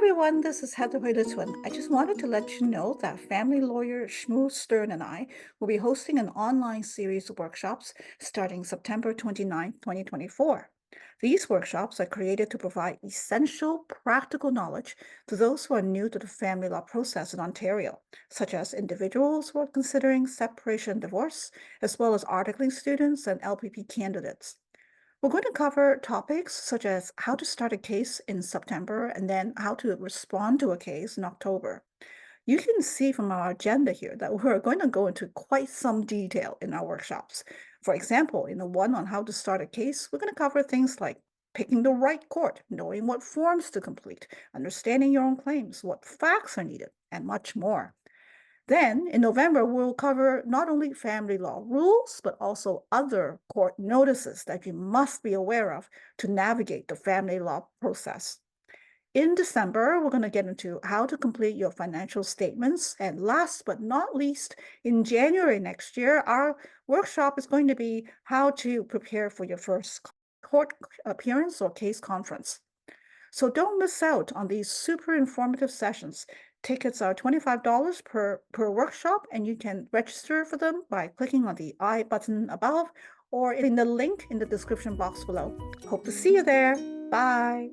everyone, this is Hui-Litwin. I just wanted to let you know that family lawyer Shmuel and I will be hosting an online series of workshops starting September 29, 2024. These workshops are created to provide essential practical knowledge to those who are new to the family law process in Ontario, such as individuals who are considering separation and divorce, as well as articling students and LPP candidates. We're going to cover topics such as how to start a case in September and then how to respond to a case in October. You can see from our agenda here that we're going to go into quite some detail in our workshops. For example, in the one on how to start a case, we're going to cover things like picking the right court, knowing what forms to complete, understanding your own claims, what facts are needed, and much more. Then in November, we'll cover not only family law rules, but also other court notices that you must be aware of to navigate the family law process. In December, we're going to get into how to complete your financial statements. And last but not least, in January next year, our workshop is going to be how to prepare for your first court appearance or case conference. So don't miss out on these super informative sessions. Tickets are $25 per workshop, and you can register for them by clicking on the I button above or in the link in the description box below. Hope to see you there. Bye.